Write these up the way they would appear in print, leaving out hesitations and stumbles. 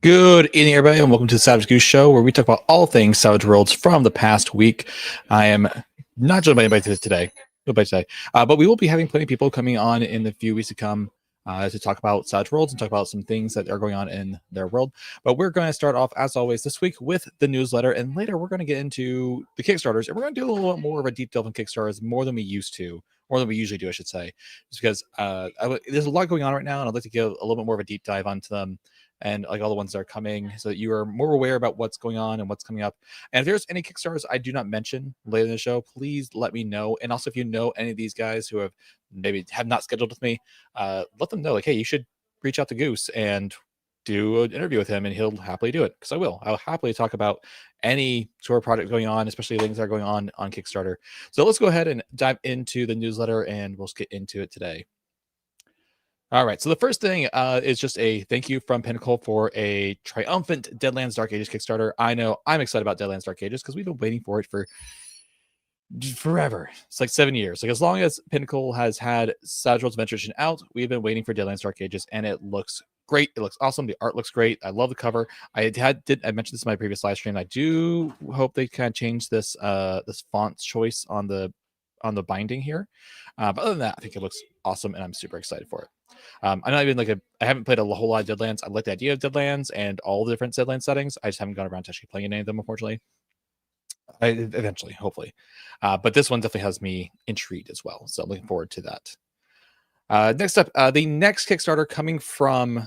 Good evening, everybody, and welcome to the Savage Goose Show, where we talk about all things Savage Worlds from the past week. I am not joined by anybody today, but we will be having plenty of people coming on in the few weeks to come to talk about Savage Worlds and talk about some things that are going on in their world. But we're going to start off, as always, this week with the newsletter, and later we're going to get into the Kickstarters, and we're going to do a little bit more of a deep dive on Kickstarters, more than we used to, more than we usually do, I should say, just because there's a lot going on right now, and I'd like to give a little bit more of a deep dive onto them and like all the ones that are coming, so that you are more aware about what's going on and what's coming up. And if there's any Kickstarters I do not mention later in the show, please let me know. And also, if you know any of these guys who have not scheduled with me, let them know, like, hey, you should reach out to Goose and do an interview with him, and he'll happily do it, because I'll happily talk about any sort of project going on, especially things that are going on Kickstarter. So let's go ahead and dive into the newsletter, and we'll get into it today. All right, so the first thing is just a thank you from Pinnacle for a triumphant Deadlands Dark Ages Kickstarter. I know I'm excited about Deadlands Dark Ages because we've been waiting for it for forever. It's like 7 years. Like, as long as Pinnacle has had Savage Worlds Adventure Edition out, we've been waiting for Deadlands Dark Ages, and it looks great. It looks awesome. The art looks great. I love the cover. I mentioned this in my previous live stream. I do hope they kind of change this this font choice on the binding here. But other than that, I think it looks awesome, and I'm super excited for it. I'm not even I haven't played a whole lot of Deadlands. I like the idea of Deadlands and all the different Deadlands settings. I just haven't gone around to actually playing any of them, unfortunately. Eventually, hopefully. But this one definitely has me intrigued as well. So I'm looking forward to that. Next up, the next Kickstarter coming from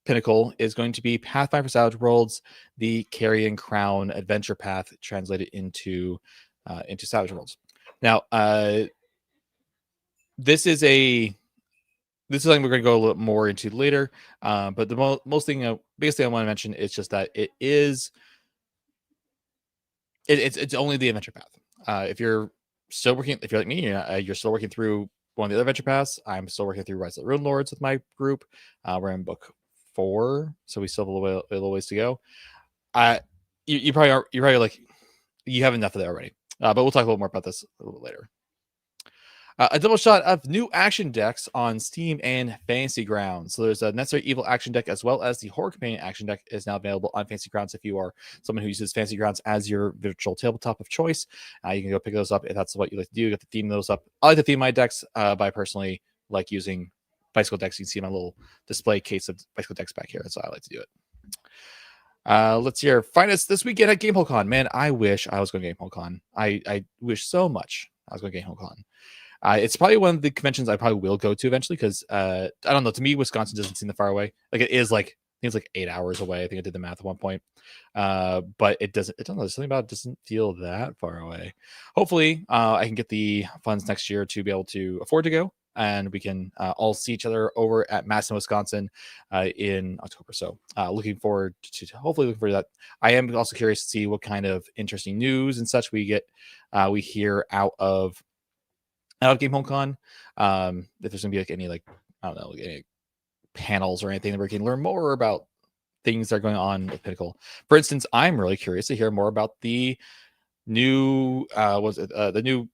Pinnacle is going to be Pathfinder for Savage Worlds, the Carrion Crown Adventure Path translated into Savage Worlds. Now, this is something we're going to go a little more into later. But the biggest thing I want to mention is just that it's only the adventure path. If you're like me, you're still working through one of the other adventure paths. I'm still working through Rise of the Rune Lords with my group. We're in book 4, so we still have a little ways to go. You're probably like, you have enough of that already. But we'll talk a little more about this a little bit later. A double shot of new action decks on Steam and Fantasy Grounds. So there's a Necessary Evil action deck, as well as the Horror Companion action deck is now available on Fantasy Grounds. If you are someone who uses Fantasy Grounds as your virtual tabletop of choice, you can go pick those up if that's what you like to do. You have to theme those up. I like to theme my decks, but I personally like using bicycle decks. You can see my little display case of bicycle decks back here. That's how I like to do it. Let's hear. Find us this weekend at GameholeCon. Man, I wish I was going to GameholeCon. I wish so much I was going to GameholeCon. It's probably one of the conventions I probably will go to eventually, because I don't know. To me, Wisconsin doesn't seem that far away. Like, it is like, I think it's like 8 hours away. I think I did the math at one point. But it doesn't. I don't know. There's something about it doesn't feel that far away. Hopefully, I can get the funds next year to be able to afford to go, and we can all see each other over at Madison, Wisconsin, in October. So, looking forward to that. I am also curious to see what kind of interesting news and such we hear out of GameholeCon. If there's gonna be any any panels or anything that we can learn more about things that are going on with Pinnacle. For instance, I'm really curious to hear more about the new the new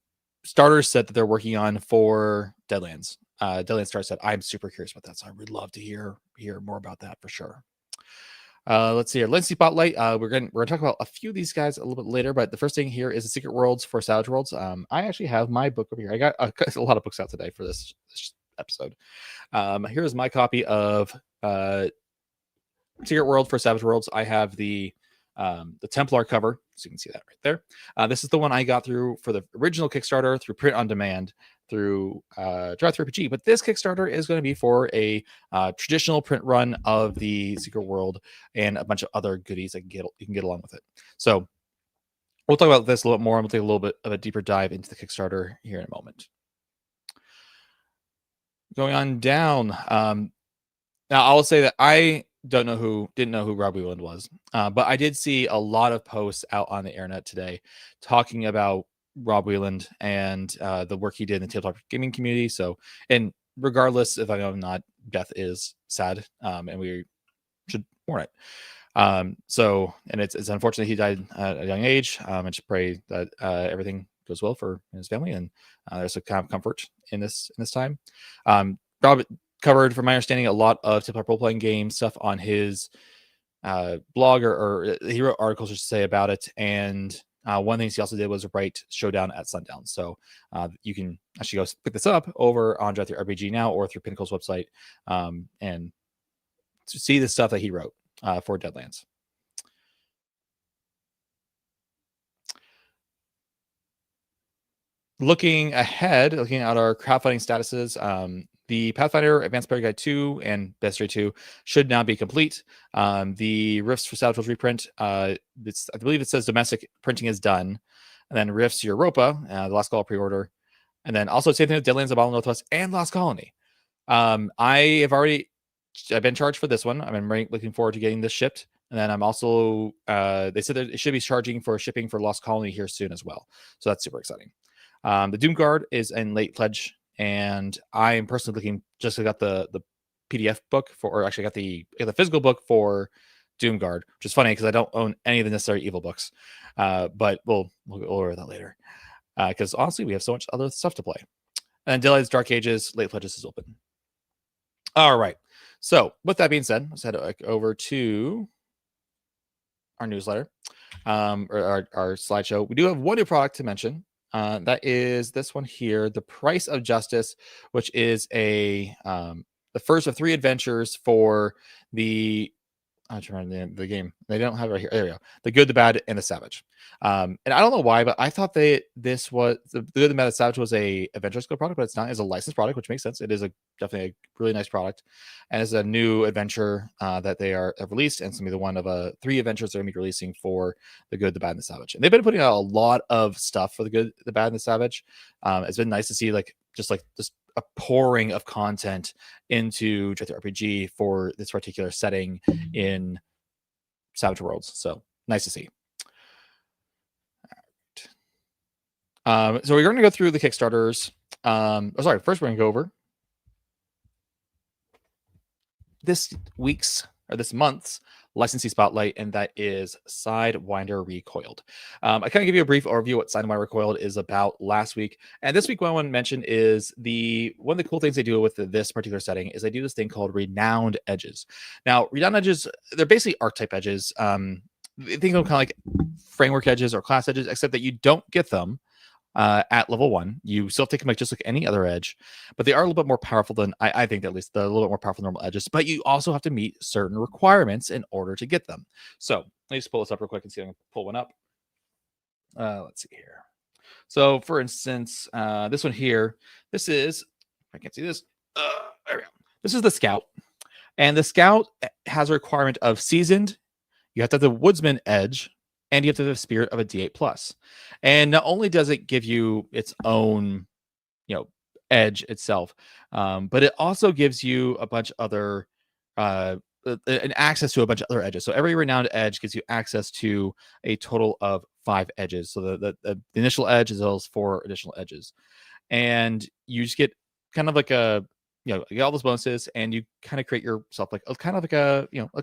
starter set that they're working on for Deadlands. Deadlands starter set. I'm super curious about that, so I would love to hear more about that for sure. Let's see here. Lindsay Spotlight. We're gonna talk about a few of these guys a little bit later, but the first thing here is the Secret Worlds for Savage Worlds. I actually have my book over here. I got a lot of books out today for this episode. Here's my copy of Secret World for Savage Worlds. I have the Templar cover, so you can see that right there. This is the one I got through for the original Kickstarter, through print on demand, through Drive-Thru-RPG. But this Kickstarter is going to be for a traditional print run of the Secret World and a bunch of other goodies that you can get along with it. So we'll talk about this a little bit more, and we'll take a little bit of a deeper dive into the Kickstarter here in a moment. Going on down. Now, I will say that I didn't know who Rob Wieland was, but I did see a lot of posts out on the internet today talking about Rob Wieland and the work he did in the tabletop gaming community. So, and regardless if I know or not, death is sad, and we should mourn it. So, and it's unfortunate he died at a young age. I just pray that everything goes well for his family, and there's a kind of comfort in this time. Rob covered, from my understanding, a lot of tabletop role-playing game stuff on his blog, or he wrote articles to say about it. And one of the things he also did was write Showdown at Sundown. So you can actually go pick this up over on Drive Through RPG now or through Pinnacle's website, and to see the stuff that he wrote for Deadlands. Looking ahead, looking at our crowdfunding statuses, the Pathfinder Advanced Player Guide 2 and Bestiary 2 should now be complete. The Rifts for Savage Worlds reprint, I believe it says domestic printing is done. And then Rifts Europa, the Lost Call pre-order. And then also same thing with Deadlands, Battle Northwest, and Lost Colony. I've been charged for this one. I'm looking forward to getting this shipped. And then I'm also, they said that it should be charging for shipping for Lost Colony here soon as well. So that's super exciting. The Doom Guard is in late pledge, and I am personally looking. Just got the PDF book or actually got the physical book for Doom Guard, which is funny because I don't own any of the necessary evil books. But we'll order that later because honestly, we have so much other stuff to play. And then Deadlands Dark Ages late pledges is open. All right. So with that being said, let's head over to our newsletter, or our slideshow. We do have one new product to mention. That is this one here, The Price of Justice, which is the first of 3 adventures for the game. They don't have it right here. There we go. The Good, the Bad, and the Savage. And I don't know why, but I thought this was the Good, the Bad, the Savage was a Adventure Skill product, but it's not. It's a licensed product, which makes sense. It is definitely a really nice product, and it's a new adventure that they have released, and it's gonna be one of 3 adventures they're gonna be releasing for the Good, the Bad, and the Savage. And they've been putting out a lot of stuff for the Good, the Bad, and the Savage. It's been nice to see just a pouring of content into RPG for this particular setting in Savage Worlds. So nice to see. All right. So we're going to go through the Kickstarters. First we're going to go over this month's licensee spotlight, and that is Sidewinder Recoiled. I kind of give you a brief overview what Sidewinder Recoiled is about last week, and this week what I want to mention is one of the cool things they do with this particular setting is they do this thing called Renowned Edges. Now, Renowned Edges, they're basically archetype edges. Think of them kind of like framework edges or class edges, except that you don't get them at level 1. You still take them just like any other edge, but they are a little bit more powerful than I think, at least they're a little bit more powerful than normal edges, but you also have to meet certain requirements in order to get them. So let me just pull this up real quick and see if I can pull one up. Let's see here. So for instance, this one here, this is, I can't see this. There we go. This is the Scout, and the Scout has a requirement of seasoned. You have to have the Woodsman edge, and you have to have the Spirit of a D8 plus. And not only does it give you its own, edge itself, but it also gives you a bunch of other, an access to a bunch of other edges. So every renowned edge gives you access to a total of 5 edges. So the initial edge as well as 4 additional edges, and you just get kind of like you get all those bonuses, and you kind of create yourself a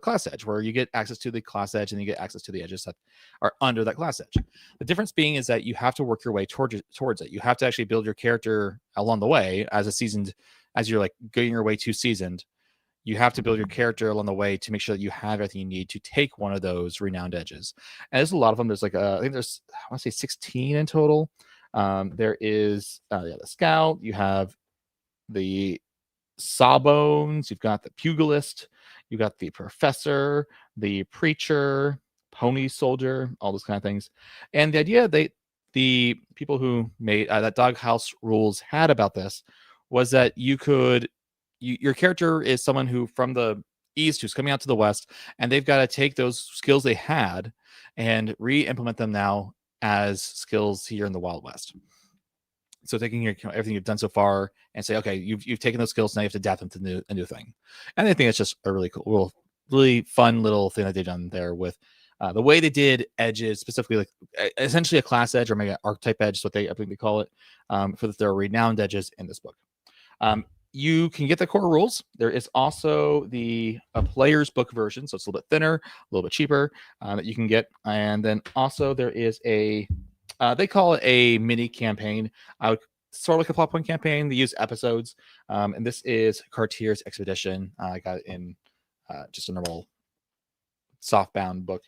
class edge where you get access to the class edge, and you get access to the edges that are under that class edge. The difference being is that you have to work your way towards it. You have to actually build your character along the way as you're getting your way to seasoned. You have to build your character along the way to make sure that you have everything you need to take one of those renowned edges. And there's a lot of them. There's I think there's, I want to say 16 in total. There is the Scout. You have the Sawbones, you've got the Pugilist, you've got the Professor, the Preacher, Pony Soldier, all those kind of things. And the idea the people who made that Doghouse Rules had about this was that your character is someone who from the east who's coming out to the west, and they've got to take those skills they had and re-implement them now as skills here in the Wild West. So taking everything you've done so far and say, okay, you've taken those skills, now you have to adapt them to a new thing. And I think it's just a really cool, really fun little thing that they've done there with the way they did edges, specifically essentially a class edge or maybe an archetype edge, is what I think they call it, for their renowned edges in this book. You can get the core rules. There is also a player's book version, so it's a little bit thinner, a little bit cheaper, that you can get. And then also there is they call it a mini campaign, sort of like a plot point campaign. They use episodes, and this is Cartier's Expedition. I got it in just a normal softbound book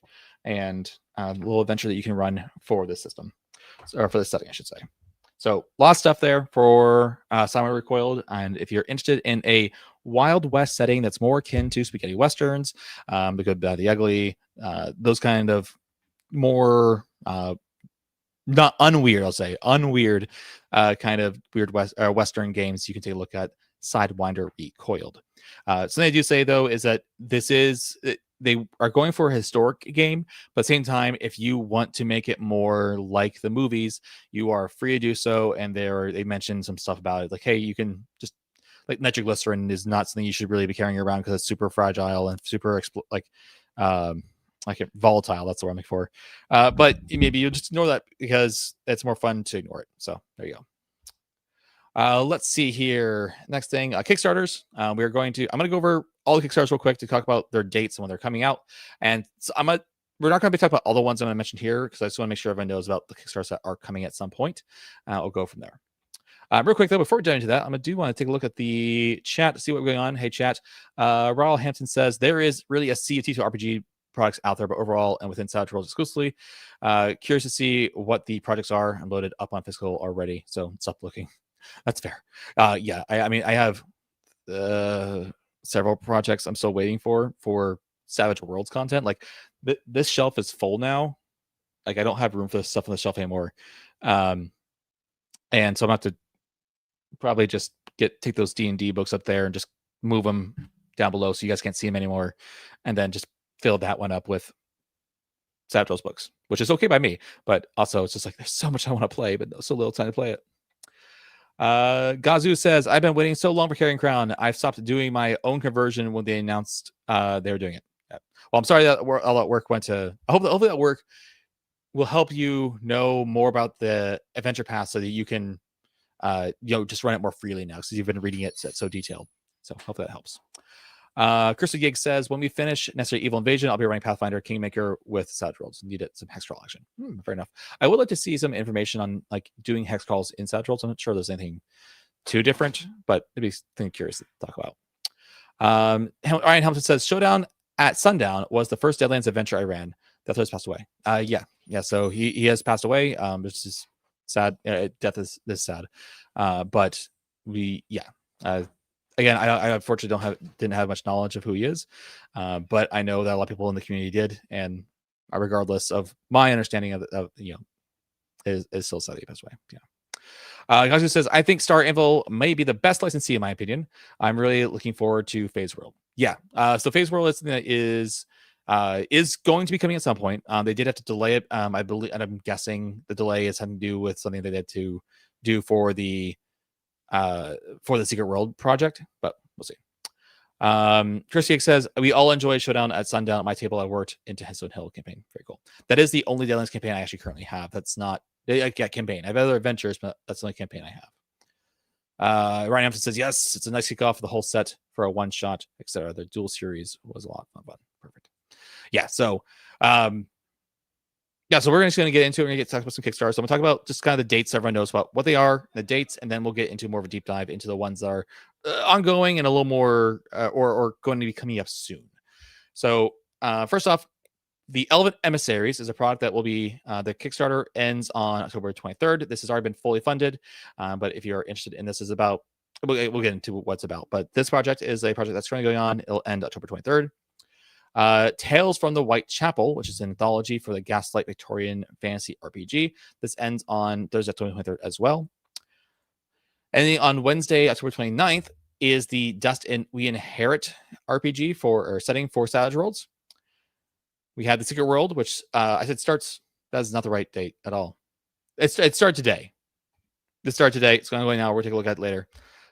and a little adventure that you can run for this system, or for this setting, I should say. So a lot of stuff there for Sidewinder Recoiled. And if you're interested in a Wild West setting that's more akin to spaghetti westerns, The Good, Bad, the Ugly, those kind of more not unweird, I'll say unweird kind of weird Western games, you can take a look at Sidewinder Recoiled. Something I do say though is that this is they are going for a historic game, but at the same time, if you want to make it more like the movies, you are free to do so. And they mentioned some stuff about it, like, hey, you can just like nitroglycerin is not something you should really be carrying around because it's super fragile and super volatile. That's the word I'm looking for. But maybe you just ignore that because it's more fun to ignore it. So there you go. Let's see here. Next thing, Kickstarters. I'm going to go over all the Kickstarters real quick to talk about their dates and when they're coming out. And so we're not going to be talking about all the ones I'm going to mention here because I just want to make sure everyone knows about the Kickstarters that are coming at some point. We'll go from there. Real quick though, before we dive into that, I do want to take a look at the chat to see what's going on. Hey chat, Raul Hampton says there is really a sea of T2 RPG products out there, but overall and within Savage Worlds exclusively. Curious to see what the projects are. I'm loaded up on physical already, so stop looking. That's fair. Yeah, I mean, I have several projects I'm still waiting for Savage Worlds content. Like this shelf is full now. Like I don't have room for this stuff on the shelf anymore. And so I'm gonna have to probably just take those D&D books up there and just move them down below so you guys can't see them anymore, and then just fill that one up with Savage Worlds books, which is okay by me. But also it's just like there's so much I want to play, but so little time to play it. Gazu says, I've been waiting so long for Carrion Crown. I've stopped doing my own conversion when they announced they were doing it. Yeah. Well, I'm sorry that all that work went to. Hopefully that work will help you know more about the adventure path so that you can just run it more freely now because you've been reading it so detailed. So hopefully that helps. Cursor Gig says, when we finish Necessary Evil Invasion, I'll be running Pathfinder Kingmaker with Savage Worlds. Needed some hex crawl action. Fair enough. I would like to see some information on like doing hex crawls in Savage Worlds. I'm not sure there's anything too different, but maybe something curious to talk about. Ryan Hamilton says, Showdown at Sundown was the first Deadlands adventure I ran. Death has passed away. Yeah. So he has passed away. It's just sad. Death is this sad. But again, I unfortunately didn't have much knowledge of who he is, but I know that a lot of people in the community did, and regardless of my understanding of is still sad that he passed away. Yeah. Gazu says, I think Star Anvil may be the best licensee in my opinion. I'm really looking forward to Phase World. Yeah. So Phase World is something that is going to be coming at some point. They did have to delay it. I believe, and I'm guessing the delay is having to do with something they had to do for the Secret World project, but we'll see. Chris says, we all enjoy Showdown at Sundown. At my table, I worked into Headstone Hill campaign. Very cool. That is the only Deadlands campaign I actually currently have. That's not campaign. I have other adventures, but that's the only campaign I have. Ryan Hampton says, yes, it's a nice kickoff for the whole set for a one shot, etc. The dual series was a lot of fun. Perfect. Yeah. So, so we're just going to get into it. We're going to talk about some Kickstarters. So I'm going to talk about just kind of the dates so everyone knows about what they are, the dates, and then we'll get into more of a deep dive into the ones that are ongoing and a little more or going to be coming up soon. So first off, the Elven Emissaries is a product that will be the Kickstarter ends on October 23rd. This has already been fully funded, but if you're interested in this, is about we'll get into what it's about. But this project is a project that's currently going on. It'll end October 23rd. Tales from the Whitechapel, which is an anthology for the Gaslight Victorian Fantasy RPG. This ends on Thursday, October 23rd as well. And then on Wednesday, October 29th, is the Dust and We Inherit RPG setting for Savage Worlds. We had the Secret World, which I said starts. That's not the right date at all. It started today. It started today. It's going to go now. We'll take a look at it later.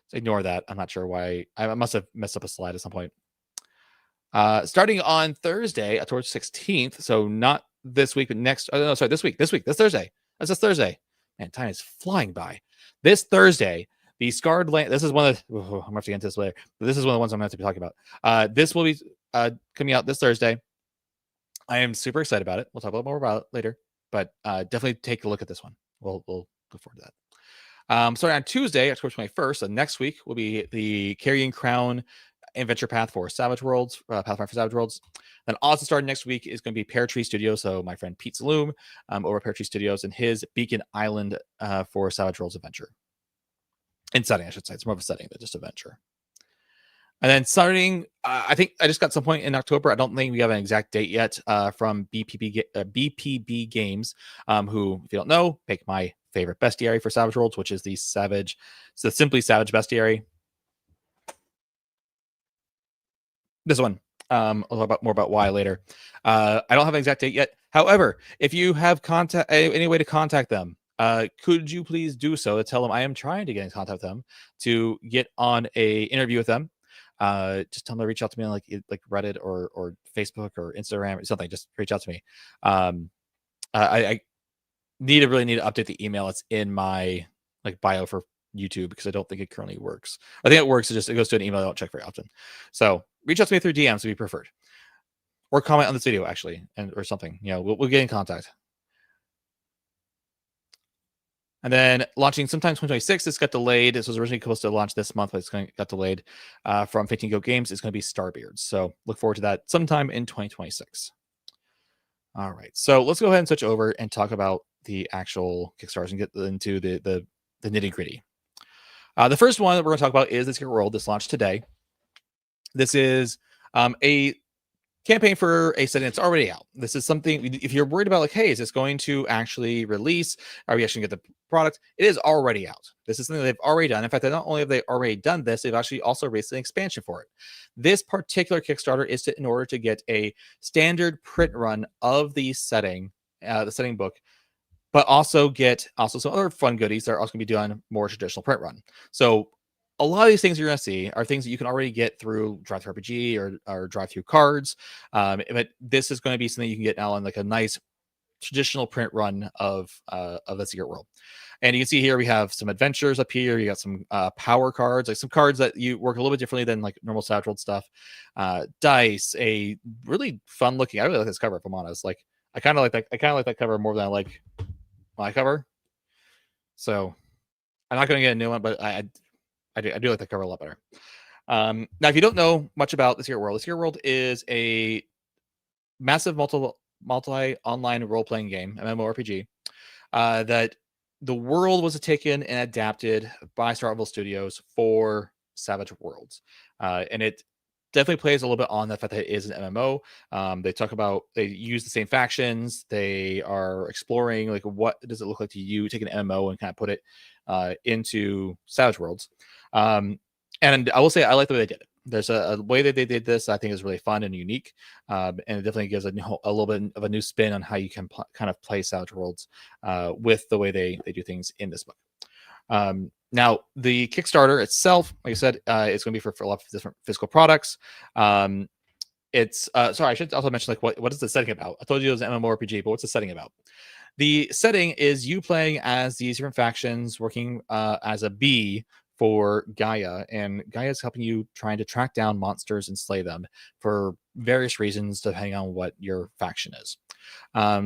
So ignore that. I'm not sure why. I must have messed up a slide at some point. Starting on Thursday, October 16th. So not this week, but next. Oh, no, sorry, this week. This Thursday. That's this Thursday. Man, time is flying by. This Thursday, the Scarred Land. This is one of the. I'm going to have to get into this later. But this is one of the ones I'm going to have to be talking about. This will be coming out this Thursday. I am super excited about it. We'll talk a little more about it later. But definitely take a look at this one. We'll look forward to that. Starting on Tuesday, October 21st, so next week will be the Carrion Crown adventure path for Savage Worlds, Pathfinder for Savage Worlds. Then also starting next week is going to be Pear Tree Studios. So my friend Pete Saloom over Pear Tree Studios and his Beacon Island for Savage Worlds Adventure. In setting, I should say. It's more of a setting than just adventure. And then starting, I think I just got some point in October. I don't think we have an exact date yet from BPB Games, who, if you don't know, make my favorite bestiary for Savage Worlds, which is the Simply Savage Bestiary. This one. I'll talk more about why later. I don't have an exact date yet. However, if you have any way to contact them, could you please do so to tell them I am trying to get in contact with them to get on a interview with them. Just tell them to reach out to me on like Reddit or Facebook or Instagram or something. Just reach out to me. I really need to update the email. It's in my bio for YouTube because I don't think it currently works. I think it works. It goes to an email I don't check very often. So reach out to me through DMs to be preferred, or comment on this video actually, or something. We'll get in contact. And then launching sometime 2026, this got delayed. This was originally supposed to launch this month, but got delayed from 15 Go Games. It's going to be Starbeards. So look forward to that sometime in 2026. All right. So let's go ahead and switch over and talk about the actual Kickstarters and get into the nitty gritty. The first one that we're going to talk about is the Secret World. This launched today. This is a campaign for a setting that's already out. This is something, if you're worried about hey, is this going to actually release? Are we actually going to get the product? It is already out. This is something they've already done. In fact, not only have they already done this, they've actually also released an expansion for it. This particular Kickstarter is in order to get a standard print run of the setting book, but also get some other fun goodies that are also going to be doing more traditional print run. So a lot of these things you're going to see are things that you can already get through DriveThru RPG or DriveThru cards. But this is going to be something you can get now on a nice traditional print run of the Secret World. And you can see here we have some adventures up here. You got some power cards, some cards that you work a little bit differently than normal Savage World stuff. Dice, a really fun looking. I really like this cover, if I'm honest. I kind of like that. I kind of like that cover more than I like my cover. So I'm not going to get a new one, but I do like the cover a lot better. Now, if you don't know much about the Secret World is a massive multi-online role-playing game, MMORPG, that the world was taken and adapted by Startville Studios for Savage Worlds. And it definitely plays a little bit on the fact that it is an MMO. They use the same factions. They are exploring what does it look like to you take an MMO and kind of put it into Savage Worlds. And I will say I like the way they did it. There's a way that they did this I think is really fun and unique, and it definitely gives a little bit of a new spin on how you can kind of play Savage Worlds with the way they do things in this book. Now, the Kickstarter itself, like I said, it's going to be for a lot of different physical products. It's sorry, I should also mention what is the setting about? I told you it was an MMORPG, but what's the setting about? The setting is you playing as these different factions, working as a bee for Gaia, and Gaia is helping you trying to track down monsters and slay them for various reasons, depending on what your faction is.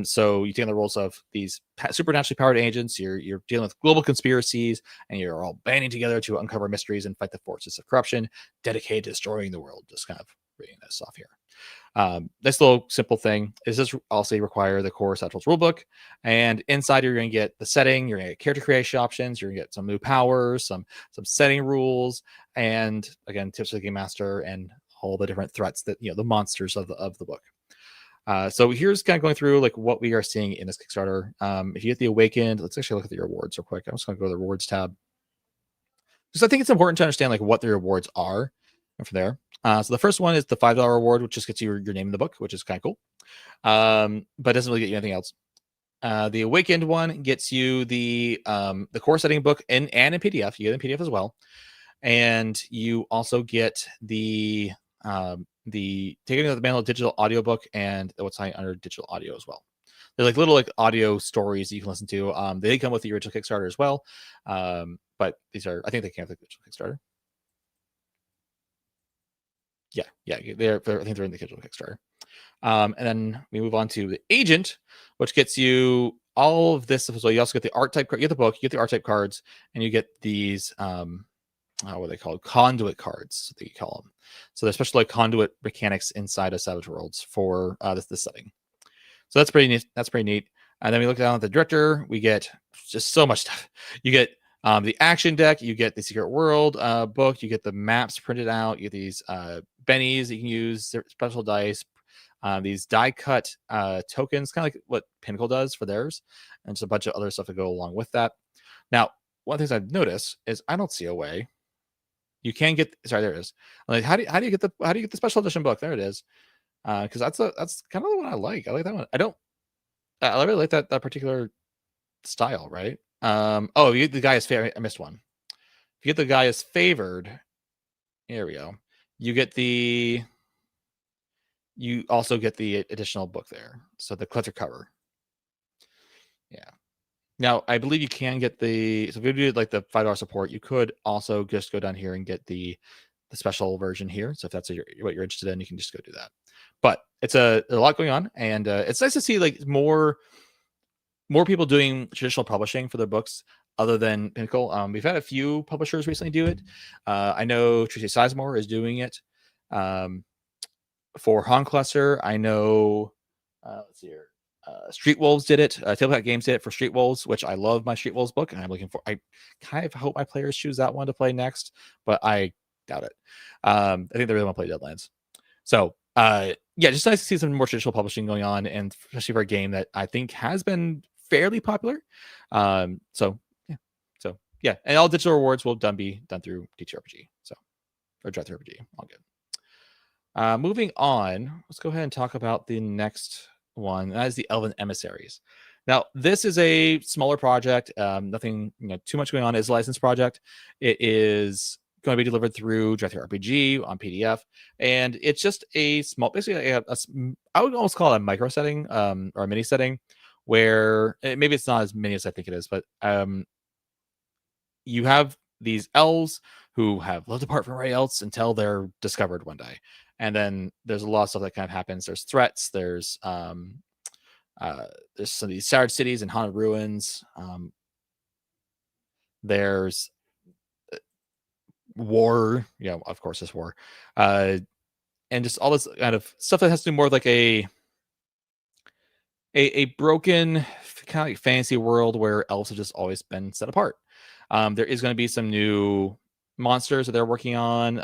So you take on the roles of these supernaturally powered agents. You're dealing with global conspiracies, and you're all banding together to uncover mysteries and fight the forces of corruption, dedicated to destroying the world. Just kind of reading this off here. This little simple thing is this also require the core Savage Worlds rulebook, and inside you're going to get the setting, you're going to get character creation options, you're going to get some new powers, some setting rules, and again tips for the game master and all the different threats that the monsters of the book. So here's kind of going through what we are seeing in this Kickstarter. If you get the Awakened, let's actually look at the rewards real quick. I'm just going to go to the rewards tab because I think it's important to understand what the rewards are. And from there, so the first one is the $5 reward, which just gets you your name in the book, which is kind of cool, but doesn't really get you anything else. The Awakened one gets you the core setting book and in PDF. You get it in PDF as well, and you also get the Taking of the Mantle digital audiobook and what's under digital audio as well. They're little audio stories that you can listen to. They come with the original Kickstarter as well, but these are, I think they came with the original Kickstarter. Yeah, I think they're in the digital Kickstarter. And then we move on to the Agent, which gets you all of this. So you also get the art type. You get the book, you get the art type cards, and you get these what are they called? Conduit cards, they call them. So they're special like conduit mechanics inside of Savage Worlds for this setting. So that's pretty neat. That's pretty neat. And then we look down at the director. We get just so much stuff. You get the action deck. You get the Secret World book. You get the maps printed out. You get these bennies that you can use, special dice, these die cut tokens, kind of like what Pinnacle does for theirs, and just a bunch of other stuff to go along with that. Now, one of the things I've noticed is I don't see a way you can get. Sorry, there it is. Like, how do you get the special edition book? There it is. Because that's kind of the one I like. I like that one. I really like that particular style, right? Oh, you get the guy is favored. I missed one. If you get the guy is favored, here we go. You also get the additional book there. So the clutter cover. Yeah. Now I believe you can get so if you do like the $5 support, you could also just go down here and get the special version here. So if that's what you're interested in, you can just go do that. But it's a lot going on, and it's nice to see like more people doing traditional publishing for their books other than Pinnacle. We've had a few publishers recently do it. I know Tracy Sizemore is doing it for Honcluster. I know let's see here. Street Wolves did it. Tabletop Games did it for Street Wolves, which I love my Street Wolves book, and I'm looking for. I kind of hope my players choose that one to play next, but I doubt it. I think they really want to play Deadlands. So yeah, just nice to see some more traditional publishing going on, and especially for a game that I think has been fairly popular. So yeah, and all digital rewards will be done through DTRPG, or Drive Through RPG. All good. Moving on, let's go ahead and talk about the next one. That is the Elven Emissaries. Now, this is a smaller project. Nothing too much going on. It's a licensed project. It is going to be delivered through Drive Through RPG on PDF, and it's just a small, basically I would almost call it a micro setting or a mini setting, where maybe it's not as many as I think it is, but you have these elves who have lived apart from everybody else until they're discovered one day, and then there's a lot of stuff that kind of happens. There's threats. There's some of these Savage cities and haunted ruins. There's war, of course, there's war, and just all this kind of stuff that has to do more like a broken kind of like fantasy world where elves have just always been set apart. There is going to be some new monsters that they're working on.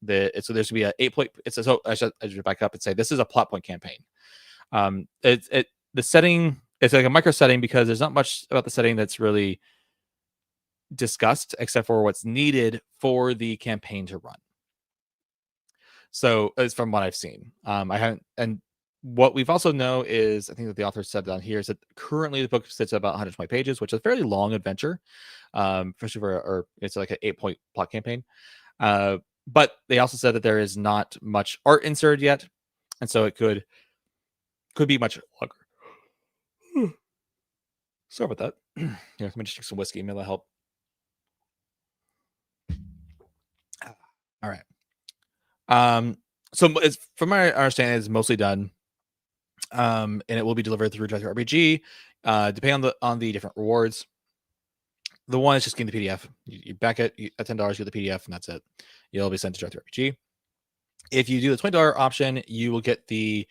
So there's going to be a 8-point. I should back up and say this is a plot point campaign. The setting, it's like a micro setting because there's not much about the setting that's really discussed except for what's needed for the campaign to run. So it's from what I've seen. I haven't, and what we've also know is, I think that the author said down here, is that currently the book sits at about 120 pages, which is a fairly long adventure, especially for it's like an 8-point plot campaign. But they also said that there is not much art inserted yet, and so it could be much longer. Sorry about that. Here, let me just drink some whiskey. Maybe that'll help. All right. So it's, from my understanding, it's mostly done. And it will be delivered through Drive Through RPG, depending on the different rewards. The one is just getting the PDF. You back it at $10, you get the PDF, and that's it. It'll be sent to Drive Through RPG. If you do the $20 option, you will get a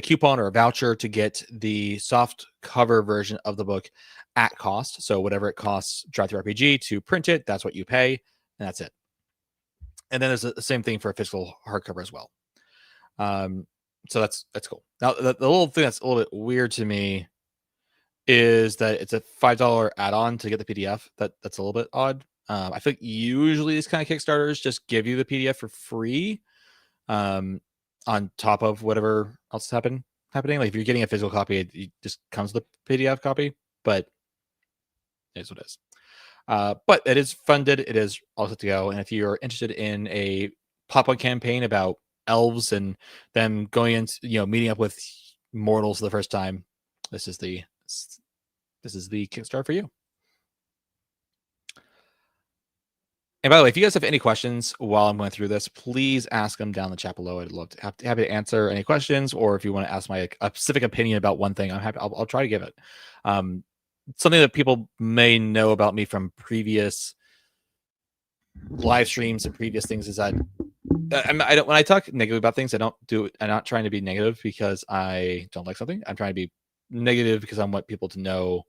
coupon or a voucher to get the soft cover version of the book at cost. So whatever it costs Drive Through RPG to print it, that's what you pay, and that's it. And then there's the same thing for a physical hardcover as well. So that's cool. Now the little thing that's a little bit weird to me is that it's a $5 add-on to get the PDF. That's a little bit odd. I think usually these kind of Kickstarters just give you the PDF for free, on top of whatever else is happening. Like if you're getting a physical copy, it just comes with a PDF copy. But it is what it is. But it is funded. It is all set to go. And if you're interested in a pop-up campaign about elves and them going into, meeting up with mortals for the first time, this is the Kickstarter for you. And by the way, if you guys have any questions while I'm going through this, please ask them down in the chat below. I'd love to happy to answer any questions, or if you want to ask my a specific opinion about one thing, I'm happy. I'll try to give it. Something that people may know about me from previous live streams and previous things is that I don't, when I talk negative about things, I don't do it. I'm not trying to be negative because I don't like something. I'm trying to be negative because I want people to know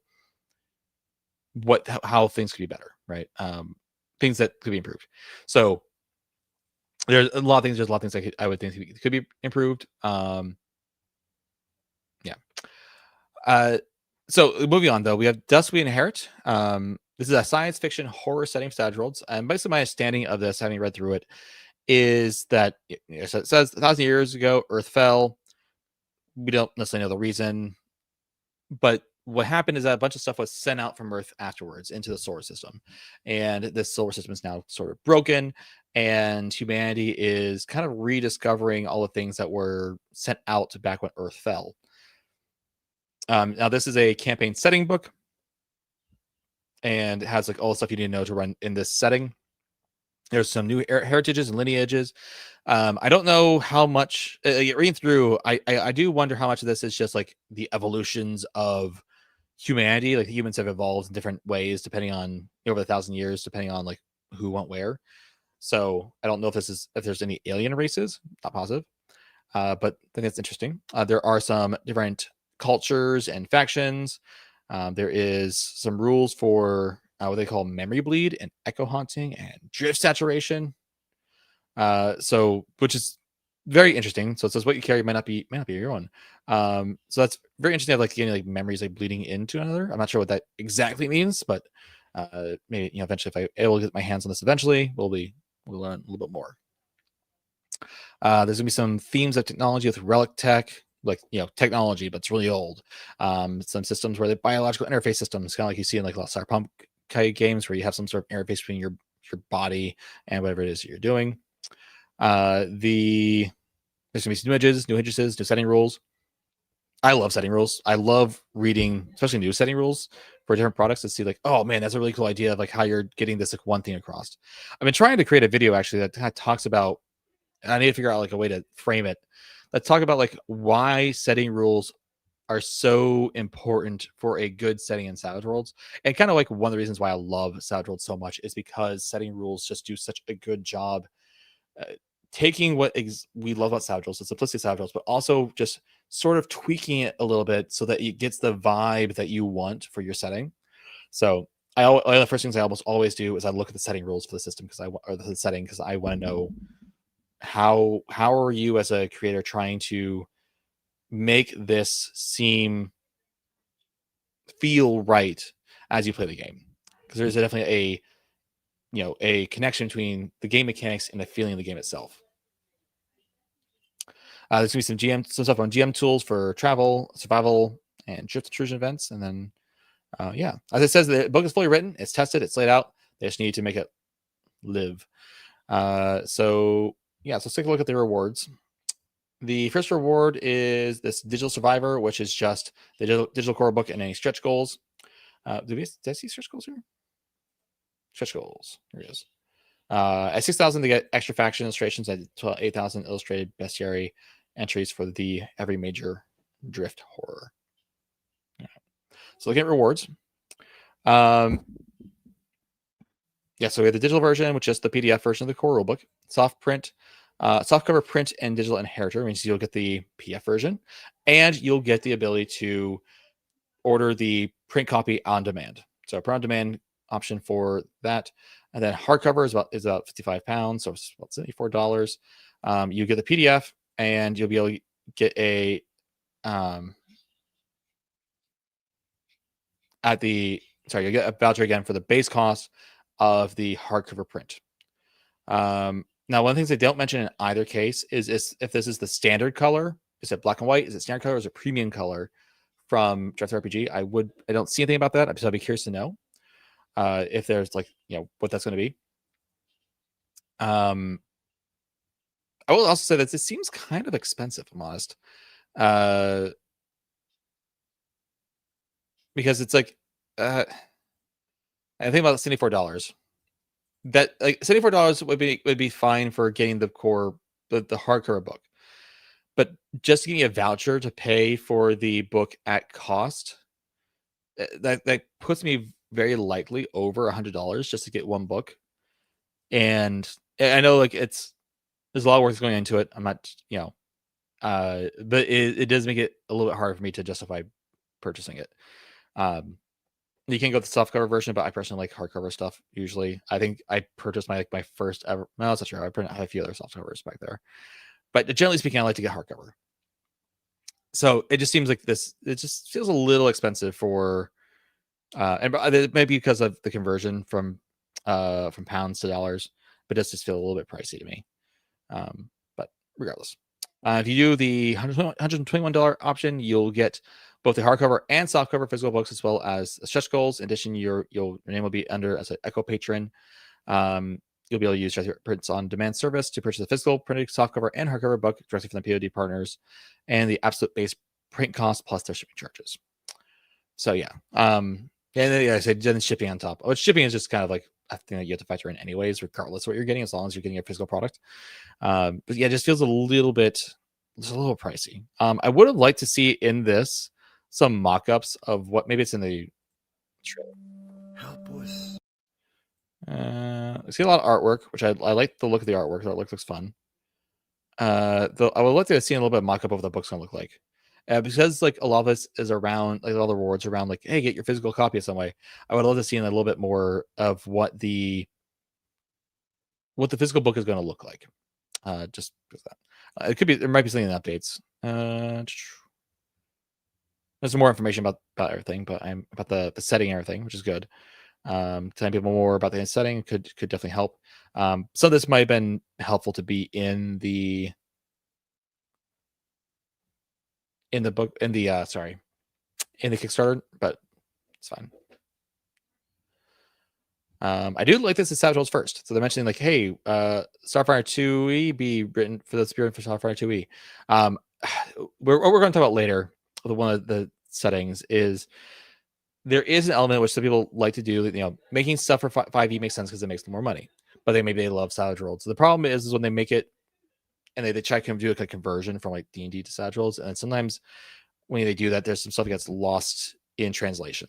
how things could be better, right? Things that could be improved. So there's a lot of things. There's a lot of things I would think could be improved. Yeah. So moving on though, we have Dust We Inherit. This is a science fiction horror setting for Savage Worlds, and basically my understanding of this, having read through it, is that it says 1,000 years ago Earth fell. We don't necessarily know the reason, but what happened is that a bunch of stuff was sent out from Earth afterwards into the solar system, and this solar system is now sort of broken, and humanity is kind of rediscovering all the things that were sent out back when Earth fell. Now this is a campaign setting book, and it has like all the stuff you need to know to run in this setting. There's some new heritages and lineages. I don't know how much reading through. I do wonder how much of this is just like the evolutions of humanity. Like humans have evolved in different ways depending on over 1,000 years, depending on like who went where. So I don't know if there's any alien races. Not positive, but I think it's interesting. There are some different cultures and factions. There is some rules for what they call memory bleed and echo haunting and drift saturation. So which is very interesting. So it says what you carry might not be your own. So that's very interesting. Like getting like memories like bleeding into another. I'm not sure what that exactly means, but maybe eventually if I able to get my hands on this eventually, we'll learn a little bit more. There's gonna be some themes of technology with relic tech, like technology, but it's really old. Some systems where the biological interface systems, kind of like you see in like a lot of cyberpunk games, where you have some sort of interface between your body and whatever it is that you're doing. There's gonna be some new edges, new setting rules. I love setting rules. I love reading, especially new setting rules for different products to see like, oh man, that's a really cool idea of like how you're getting this like one thing across. I've been trying to create a video actually that kind of talks about, and I need to figure out like a way to frame it. Let's talk about like why setting rules are so important for a good setting in Savage Worlds. And kind of like one of the reasons why I love Savage Worlds so much is because setting rules just do such a good job taking what we love about Savage Worlds, the simplicity of Savage Worlds, but also just sort of tweaking it a little bit so that it gets the vibe that you want for your setting. So one of the first things I almost always do is I look at the setting rules for the system because I want to know how are you as a creator trying to make this feel right as you play the game, because there's definitely a connection between the game mechanics and the feeling of the game itself. There's gonna be some stuff on GM tools for travel, survival, and drift intrusion events, and then as it says, the book is fully written, it's tested, it's laid out. They just need to make it live. So let's take a look at the rewards. The first reward is this Digital Survivor, which is just the digital core book and any stretch goals. Did I see stretch goals here? Stretch goals. Here it is. At 6,000, they get extra faction illustrations. At 8,000, illustrated bestiary entries for every major drift horror. So looking at rewards. So we have the digital version, which is the PDF version of the core rulebook. Softcover print and digital inheritor means you'll get the PDF version, and you'll get the ability to order the print copy on demand. So print on demand option for that. And then hardcover is about 55 pounds, so it's about $74. You get the PDF, and you'll be able to get a you'll get a voucher again for the base cost of the hardcover print. Now, one of the things they don't mention in either case is if this is the standard color. Is it black and white? Is it standard color? Or is it premium color from Draft RPG? I don't see anything about that. I'd be curious to know if there's what that's going to be. I will also say that this seems kind of expensive, if I'm honest. Because it's like I think about $74. That like $74 would be fine for getting the core, the hardcover book, but just getting a voucher to pay for the book at cost, that puts me very likely over $100 just to get one book. And I know like there's a lot of work going into it. I'm not, but it does make it a little bit harder for me to justify purchasing it. You can go with the softcover version, but I personally like hardcover stuff. Usually, I think I purchased my first ever. No, that's not true. I have a few other softcovers back there, but generally speaking, I like to get hardcover. So it just seems like this. It just feels a little expensive for, and maybe because of the conversion from pounds to dollars, but it does just feel a little bit pricey to me. But regardless, if you do the $121 option, you'll get both the hardcover and softcover physical books, as well as stretch goals. In addition, your name will be under as an Echo patron. You'll be able to use prints on demand service to purchase the physical, printed, softcover, and hardcover book directly from the POD partners, and the absolute base print cost plus their shipping charges. So yeah, and then I said then shipping on top. Which shipping is just kind of like a thing that you have to factor in anyways, regardless of what you're getting, as long as you're getting a physical product. But yeah, it just feels a little pricey. I would have liked to see in this some mock-ups of what maybe it's in the trailer. Help us. I see a lot of artwork, which I like the look of the artwork. The artwork looks fun. I would like to see a little bit of mock-up of what the book's gonna look like. Because like a lot of this is around like all the rewards around like, hey, get your physical copy of some way. I would love to see a little bit more of what the physical book is going to look like. Just because that it could be, there might be something in the updates. There's some more information about everything, but I'm about the setting and everything, which is good. Telling people more about the setting could definitely help. Some of this might have been helpful to be in the book, in the Kickstarter, but it's fine. I do like this as Savage Worlds first. So they're mentioning like, hey, Starfinder 2e be written for the spirit for Starfinder 2e. What we're going to talk about later, one of the settings is there is an element which some people like to do, making stuff for 5e makes sense because it makes them more money, but maybe they love Savage Worlds. So the problem is when they make it and they try to do like a conversion from like D&D to Savage Worlds, and sometimes when they do that, there's some stuff that gets lost in translation.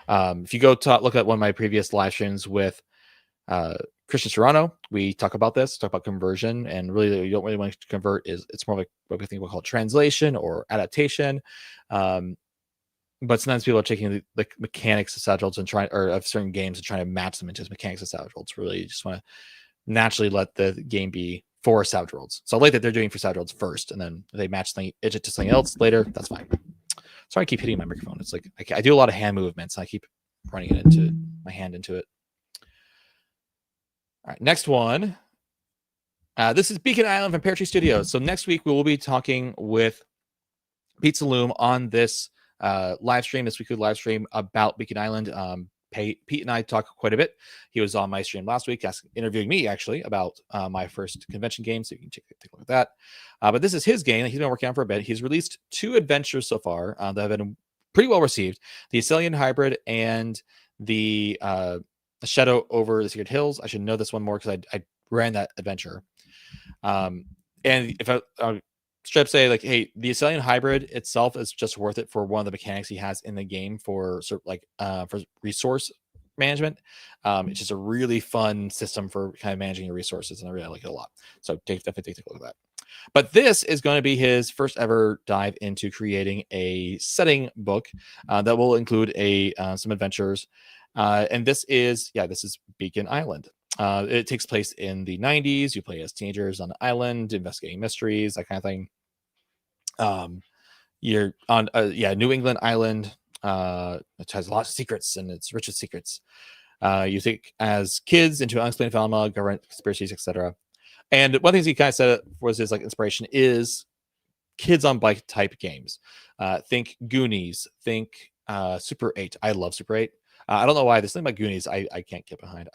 If you go look at one of my previous live streams with Christian Serrano, we talk about this, talk about conversion, and really you don't really want to convert. It's more like what we think we'll call translation or adaptation. But sometimes people are taking the mechanics of Savage Worlds and of certain games and trying to match them into the mechanics of Savage Worlds. Really, you just want to naturally let the game be for Savage Worlds. So I like that they're doing for Savage Worlds first, and then they match it to something else later. That's fine. Sorry, I keep hitting my microphone. It's like I do a lot of hand movements. And I keep running it into my hand into it. All right, next one. This is Beacon Island from Pear Tree Studios. So next week we will be talking with Pete Saloom on this live stream, this weekly live stream about Beacon Island. Pete and I talk quite a bit. He was on my stream last week, interviewing me actually about my first convention game, so you can take a look at that. But this is his game that he's been working on for a bit. He's released 2 adventures so far that have been pretty well received: the Assyrian Hybrid and the Shadow over the Secret Hills. I should know this one more because I ran that adventure. And if I straight up say like, hey, the Assyrian Hybrid itself is just worth it for one of the mechanics he has in the game for sort of like for resource management. It's just a really fun system for kind of managing your resources, and I really like it a lot. So definitely take a look at that. But this is going to be his first ever dive into creating a setting book that will include some adventures. And this is Beacon Island. It takes place in the 90s. You play as teenagers on the island, investigating mysteries, that kind of thing. You're on New England island. It has a lot of secrets, and it's rich with secrets. You take as kids into unexplained phenomena, government conspiracies, etc. And one of the things he kind of said was his like inspiration is kids on bike type games. Think Goonies, think Super 8. I love Super 8. I don't know why. This thing about Goonies I can't get behind.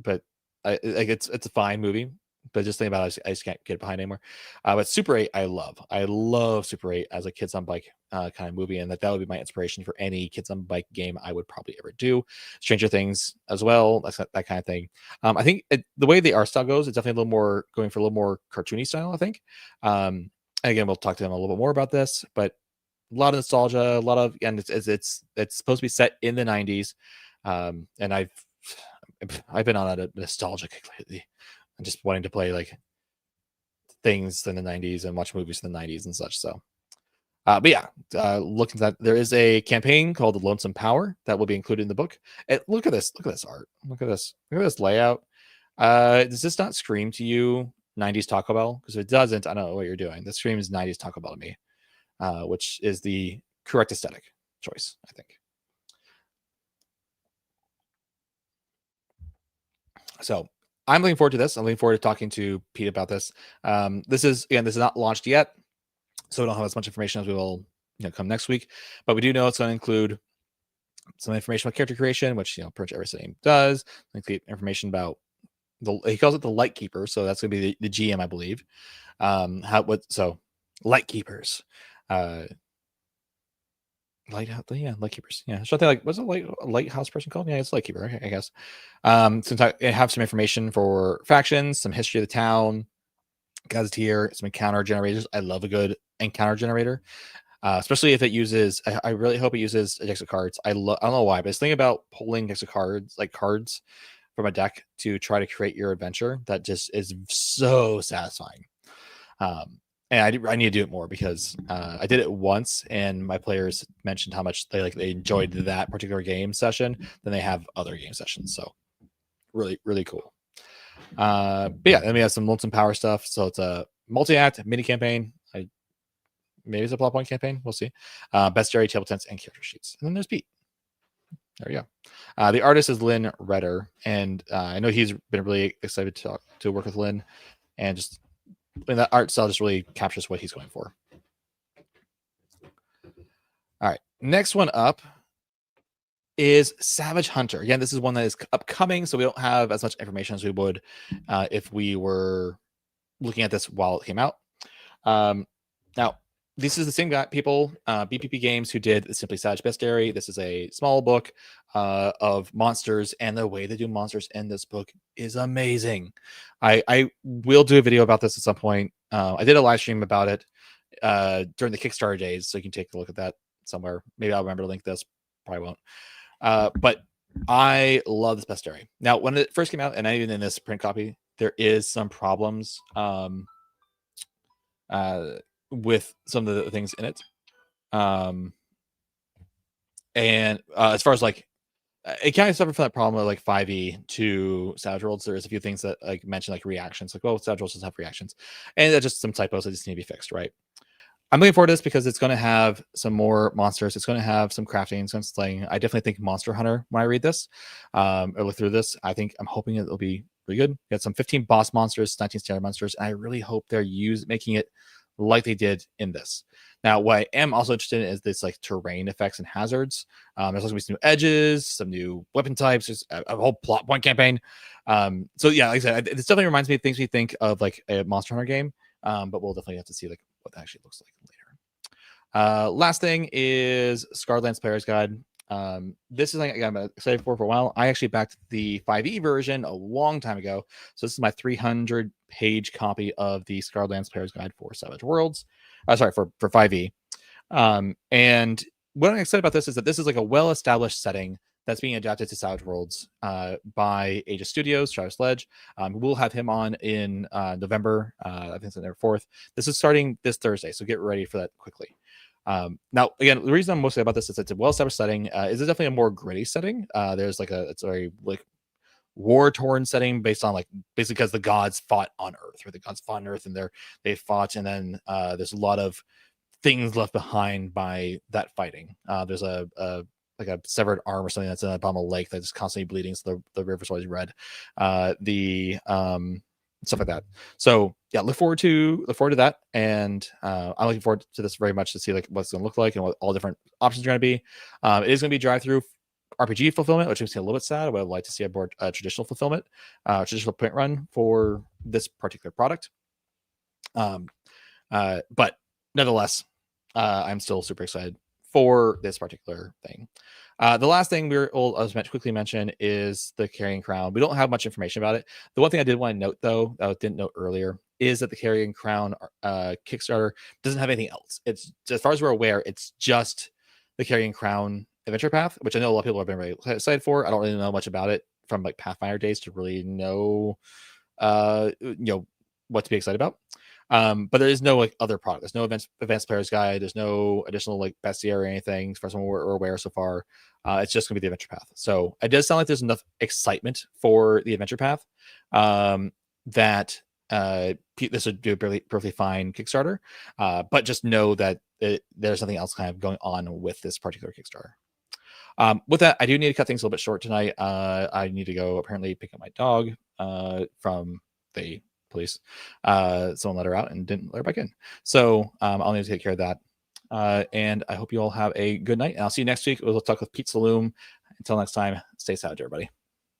But it's a fine movie, but just think about it, I just can't get behind anymore. But Super 8 I love Super 8 as a kids on bike kind of movie, and that would be my inspiration for any kids on bike game I would probably ever do. Stranger Things as well, that kind of thing. I think the way the art style goes, it's definitely going for a little more cartoony style, I think. And again, we'll talk to them a little bit more about this, but a lot of nostalgia, and it's supposed to be set in the 90s. And I've been on a nostalgia kick lately. I'm just wanting to play like things in the 90s and watch movies in the 90s and such. So, but yeah, looking at that, there is a campaign called The Lonesome Power that will be included in the book. And look at this art. Look at this layout. Does this not scream to you 90s Taco Bell? Because if it doesn't, I don't know what you're doing. This screams 90s Taco Bell to me, which is the correct aesthetic choice, I think. So I'm looking forward to this. I'm looking forward to talking to Pete about this. This is not launched yet, so we don't have as much information as we will, come next week. But we do know it's going to include some information about character creation, which pretty much every setting does. Include information about he calls it the Light Keeper, so that's going to be the GM, I believe. Light Keepers. Lightkeepers. Yeah, something like, what's a lighthouse person called? Yeah, it's Lightkeeper, okay, I guess. Have some information for factions, some history of the town, gazetteer, some encounter generators. I love a good encounter generator, especially if it uses. I really hope it uses a deck of cards. I don't know why, but it's thinking about pulling decks of cards, like cards from a deck to try to create your adventure. That just is so satisfying. And I need to do it more because I did it once, and my players mentioned how much they enjoyed that particular game session than they have other game sessions. So really, really cool. But yeah, then we have some Lonesome Power stuff. So it's a multi-act mini campaign. Maybe it's a plot point campaign. We'll see. Bestiary, table tents, and character sheets. And then there's Pete. There you go. The artist is Lynn Redder, and I know he's been really excited to work with Lynn, and just. And that art style just really captures what he's going for. All right. Next one up is Savage Hunter. Again, this is one that is upcoming, so we don't have as much information as we would if we were looking at this while it came out. Now, this is the same people, BPP Games, who did the Simply Savage Bestiary. This is a small book of monsters, and the way they do monsters in this book is amazing. I will do a video about this at some point. I did a live stream about it during the Kickstarter days, so you can take a look at that somewhere. Maybe I'll remember to link this. Probably won't. But I love this bestiary. Now, when it first came out, and even in this print copy, there is some problems with some of the things in it. And as far as it kind of suffered from that problem of 5e to Savage Worlds. There is a few things that mentioned reactions, Savage Worlds doesn't have reactions, and that's just some typos that just need to be fixed, right? I'm looking forward to this because it's going to have some more monsters. It's going to have some crafting, some slaying. I definitely think Monster Hunter when I read this or look through this. I'm hoping it'll be really good. You got some 15 boss monsters, 19 standard monsters, and I really hope they're making it like they did in this. Now, what I am also interested in is this terrain effects and hazards. There's also going to be some new edges, some new weapon types, there's a whole plot point campaign. So yeah, like I said, this definitely reminds me of things we think of a Monster Hunter game. But we'll definitely have to see what that actually looks like later. Last thing is Scarlet's Player's Guide. This is I'm excited for a while. I actually backed the 5e version a long time ago. So this is my 300-page copy of the Scarlet's Player's Guide for Savage Worlds. For 5e. And what I'm excited about this is that this is a well-established setting that's being adapted to Savage Worlds by Aegis Studios, Travis Ledge. We'll have him on in November. I think it's November 4th. This is starting this Thursday, so get ready for that quickly. Now, again, the reason I'm mostly about this is it's a well-established setting. Is definitely a more gritty setting. There's it's a very war-torn setting based on basically because the gods fought on Earth, or the gods fought on Earth, and they fought, and then there's a lot of things left behind by that fighting. There's a severed arm or something that's in a bottom of a lake that's constantly bleeding, so the river's always red. Stuff like that. So yeah, look forward to that, and I'm looking forward to this very much to see what it's going to look like and what all different options are going to be. It is going to be drive-through RPG fulfillment, which makes me a little bit sad. I would like to see a more traditional fulfillment, traditional print run for this particular product. But nonetheless, I'm still super excited for this particular thing. The last thing I'll quickly mention is the Carrion Crown. We don't have much information about it. The one thing I did want to note, though, that I didn't note earlier, is that the Carrion Crown Kickstarter doesn't have anything else. It's, as far as we're aware, it's just the Carrion Crown adventure path, which I know a lot of people have been really excited for. I don't really know much about it from like Pathfinder days to really know, what to be excited about. But there is no like other product. There's no advanced player's guide. There's no additional like bestiary or anything, as far as we're aware so far. It's just going to be the adventure path. So it does sound like there's enough excitement for the adventure path that this would do a perfectly fine Kickstarter. But just know that there's something else kind of going on with this particular Kickstarter. With that, I do need to cut things a little bit short tonight. I need to go apparently pick up my dog from the police. Someone let her out and didn't let her back in. So I'll need to take care of that. And I hope you all have a good night. And I'll see you next week. We'll talk with Pete Saloom. Until next time, stay savage, everybody.